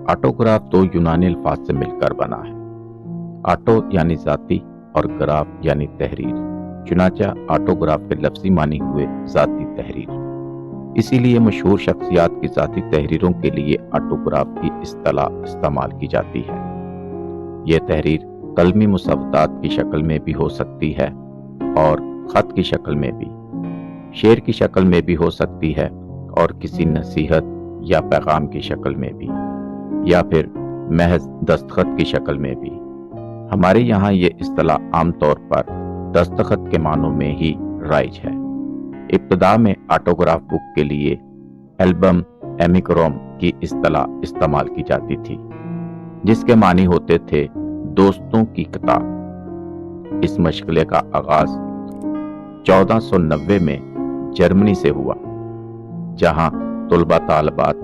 Autograph दो यूनानी अल्फाज से मिलकर बना है। ऑटो यानी जाती और ग्राफ यानी तहरीर। चुनांचे ऑटोग्राफ के लफ्जी मानी हुए जाती तहरीर। इसीलिए मशहूर शख्सियात की जाती तहरीरों के लिए ऑटोग्राफ की इस्तिलाह इस्तेमाल की जाती है। यह तहरीर कलमी मुसव्वदात की शक्ल में भी हो सकती है और खत की शक्ल में भी, शेर की शक्ल में भी हो सकती है और किसी नसीहत या पैगाम की शक्ल में भी, या फिर महज दस्तखत की शक्ल में भी। हमारे यहाँ ये इस्तिलाह आमतौर पर दस्तखत के मानों में ही राइज है। इब्तिदा में ऑटोग्राफ बुक के लिए एल्बम एमिक्रोम की इस्तिलाह इस्तेमाल की जाती थी, जिसके मानी होते थे दोस्तों की किताब। इस मशगले का आगाज 1490 में जर्मनी से हुआ, जहां तुलबा तालबात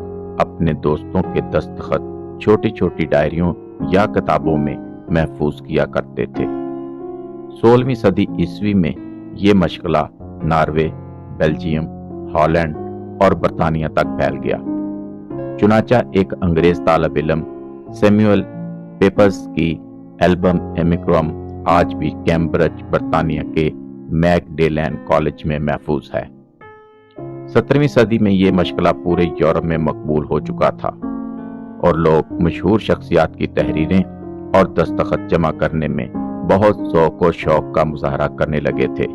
अपने दोस्तों के दस्तखत छोटी छोटी डायरियों या किताबों में महफूज किया करते थे। 16वीं सदी ईस्वी में ये मशगला नॉर्वे, बेल्जियम, हॉलैंड और बरतानिया तक फैल गया। चुनांचे एक अंग्रेज तालिब इल्म सैमुअल पेपर्स की एल्बम एमिक्रोम आज भी कैम्ब्रिज, बरतानिया के मैकडेलैन कॉलेज में महफूज है। 17वीं सदी में ये मशगला पूरे यूरोप में मकबूल हो चुका था और लोग मशहूर शख्सियात की तहरीरें और दस्तखत जमा करने में बहुत ज़ौक़ और शौक का मुजाहरा करने लगे थे।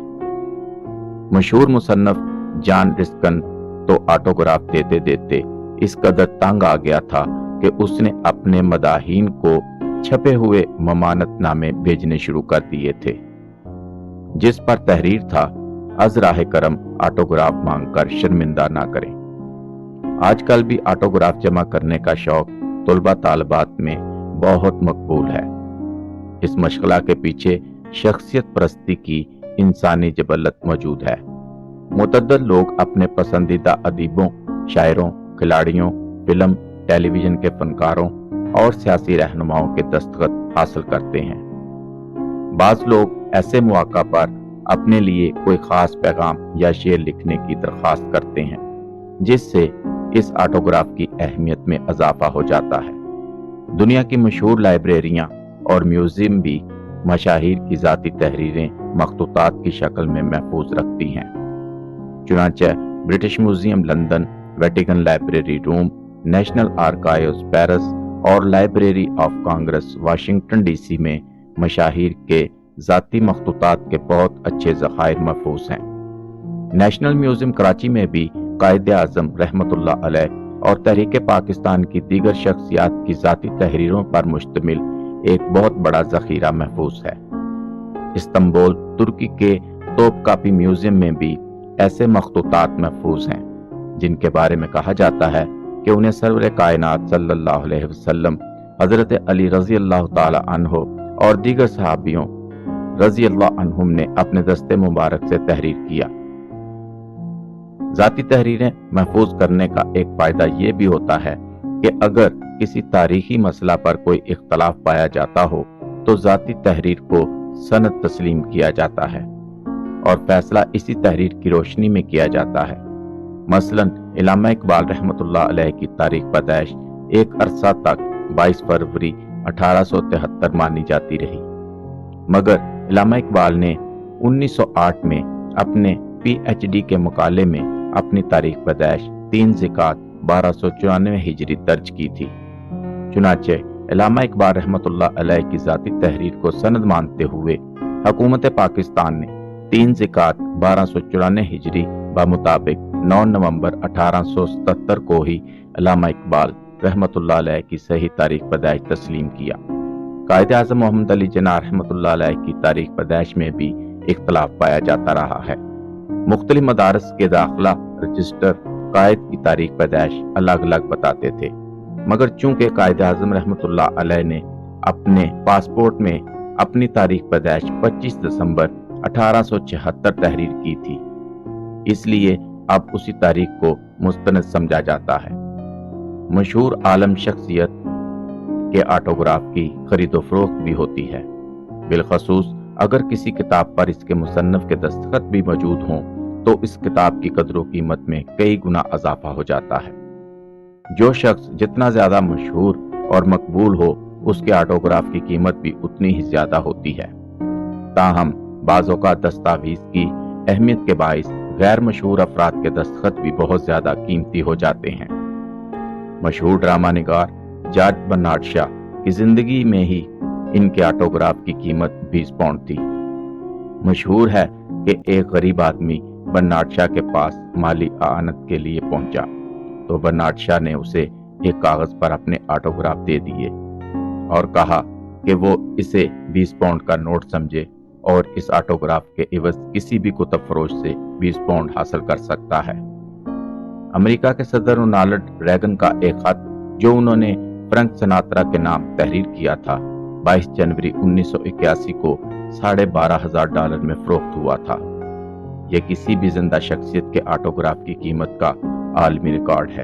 मशहूर मुसन्नफ जॉन रस्किन तो ऑटोग्राफ देते देते इस कदर तंग आ गया था कि उसने अपने मदाहीन को छपे हुए ममानतनामे भेजने शुरू कर दिए थे, जिस पर तहरीर था अज़राह करम ऑटोग्राफ मांगकर शर्मिंदा ना करें। आजकल भी ऑटोग्राफ जमा करने का शौक तुलबा तालिबात में बहुत मकबूल है। इस मशगला के पीछे शख्सियत परस्ती की इंसानी जबलत मौजूद है। मुतअद्दिद लोग अपने पसंदीदा अदीबों, शायरों, खिलाड़ियों, फिल्म, टेलीविजन के फनकारों और सियासी रहनुमाओं के दस्तखत हासिल करते हैं। बाज लोग ऐसे मौका पर अपने लिए कोई खास पैगाम या शेर लिखने की दरख्वास्त करते हैं, जिससे इस ऑटोग्राफ की अहमियत में इजाफा हो जाता है। दुनिया की मशहूर लाइब्रेरियां और म्यूजियम भी मशाहिर की जाती तहरीरें मखतूतात की शक्ल में महफूज रखती हैं। चुनांचे British museum London, Vatican library Rome, national archives Paris और library of Congress Washington DC में मशाहिर के जाती मखतूतात के बहुत अच्छे ज़खायर महफूज हैं। नेशनल म्यूजियम कराची में भी कायदे आज़म रहमतुल्लाह अलैह और तहरीक पाकिस्तान की दीगर शख्सियात की जाती तहरीरों पर मुश्तमिल एक बहुत बड़ा ज़खीरा महफूज है। इस्तांबुल, तुर्की के तोपकापी म्यूजियम में भी ऐसे मखतूतात महफूज हैं, जिनके बारे में कहा जाता है कि उन्हें सरवर कायनात सल्लल्लाहु अलैहि वसल्लम, हजरत अली रजी अल्लाह ताला अन्हो और दीगर सहाबियों रजी अल्लाह अन्हुम ने अपने दस्ते मुबारक से तहरीर किया। जाती तहरीरें महफूज करने का एक फायदा ये भी होता है कि अगर किसी तारीखी मसला पर कोई इख्तलाफ पाया जाता हो तो जाती तहरीर को सनद तस्लीम किया जाता है और फैसला इसी तहरीर की रोशनी में किया जाता है। मसलन इल्लामा इकबाल रहमतुल्लाह अलैह की तारीख पैदाइश एक अरसा तक 22 फरवरी 1873 मानी जाती रही, मगर इल्लामा इकबाल ने 1908 में अपने PhD के मुकाले में अपनी तारीख पैदाइश 3 ज़िकात 1294 हिजरी दर्ज की थी। चुनांचे इल्लामा इकबाल रहमतुल्लाह अलैह की जाती तहरीर को सनद मानते हुए हुकूमत पाकिस्तान ने 3 ज़िकात 1294 हिजरी मुताबिक 9 नवंबर 1877 को ही इल्लामा इकबाल रहमतुल्लाह अलैह की सही तारीख पैदाइश तस्लीम किया। कायदे आज़म मोहम्मद अली जिन्ना रहमतुल्लाह अलैह की तारीख पैदाइश में भी इख्तलाफ पाया जाता रहा है। मुख्तलिफ मदारस के दाखिला रजिस्टर कायद की तारीख पैदाइश अलग अलग बताते थे, मगर चूंकि कायदे आज़म रहमतुल्लाह अलैह ने अपने पासपोर्ट में अपनी तारीख पैदाइश 25 दिसंबर 1876 तहरीर की थी, इसलिए अब उसी तारीख को मुस्तनद समझा जाता है। मशहूर आलम शख्सियत के ऑटोग्राफ की खरीदो फरोख्त भी होती है, बिलखसूस अगर किसी किताब पर इसके मुसन्नफ के दस्तखत भी मौजूद हों तो इस किताब की कदर व कीमत में कई गुना इजाफा हो जाता है। जो शख्स जितना ज्यादा मशहूर और मकबूल हो उसके ऑटोग्राफ की कीमत भी उतनी ही ज्यादा होती है। ताहम बाज़ औक़ात दस्तावेज की अहमियत के बाइस गैर मशहूर अफराद के दस्तखत भी बहुत ज्यादा कीमती हो जाते हैं। मशहूर ड्रामा निगार जॉर्ज बर्नार्ड शॉ की जिंदगी में ही इनके ऑटोग्राफ की कीमत 20 पाउंड थी। मशहूर है कि एक गरीब आदमी बर्नार्ड शॉ के पास माली आनत के लिए पहुंचा तो बर्नार्ड शॉ ने उसे एक कागज पर अपने ऑटोग्राफ दे दिए और कहा कि वो इसे 20 पाउंड का नोट समझे और इस ऑटोग्राफ के इवज किसी भी कुतुब फरोश से 20 पाउंड हासिल कर सकता है। अमेरिका के सदर रोनाल्ड रेगन का एक खत जो उन्होंने फ्रैंक सिनात्रा के नाम तहरीर किया था 22 जनवरी 1981 को $12,500 में फरोख्त हुआ था। यह किसी भी जिंदा शख्सियत के ऑटोग्राफ की कीमत का आलमी रिकॉर्ड है।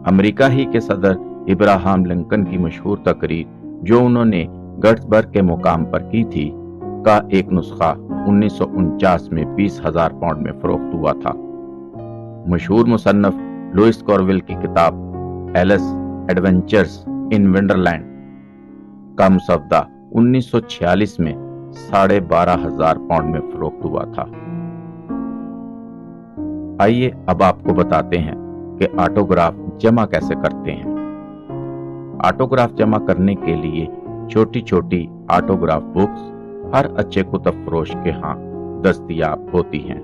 अमेरिका ही के सदर इब्राहम लिंकन की मशहूर तकरीर जो उन्होंने गेटिसबर्ग के मुकाम पर की थी का एक नुस्खा 1949 में 20,000 पाउंड में फरोख्त हुआ था। मशहूर मुसन्नफ लुइस कॉर्वेल की किताब एलिस एडवेंचर्स इन वंडरलैंड का मुसव्वदा 1946 में 12,500 पाउंड में फरोख्त हुआ था। आइए अब आपको बताते हैं कि ऑटोग्राफ जमा कैसे करते हैं। ऑटोग्राफ जमा करने के लिए छोटी छोटी ऑटोग्राफ बुक्स हर अच्छे कुतुब फरोश के यहाँ दस्तयाब होती हैं।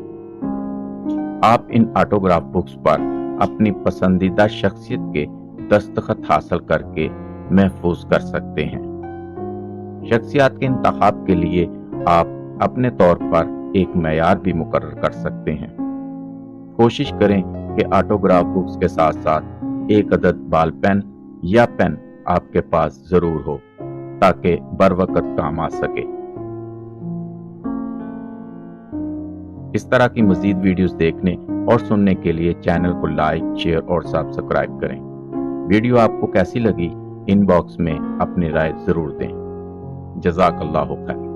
आप इन ऑटोग्राफ बुक्स पर अपनी पसंदीदा शख्सियत के दस्तखत हासिल करके महफूज कर सकते हैं। शख्सियत के इंतखाब के लिए आप अपने तौर पर एक मेयार भी मुकर्रर कर सकते हैं। कोशिश करें कि ऑटोग्राफ बुक्स के साथ साथ एक अदद बाल पेन या पेन आपके पास जरूर हो ताकि बर वक्त काम आ सके। इस तरह की मजीद वीडियोस देखने और सुनने के लिए चैनल को लाइक, शेयर और सब्सक्राइब करें। वीडियो आपको कैसी लगी इनबॉक्स में अपनी राय जरूर दें। जज़ाकल्लाहु खैर।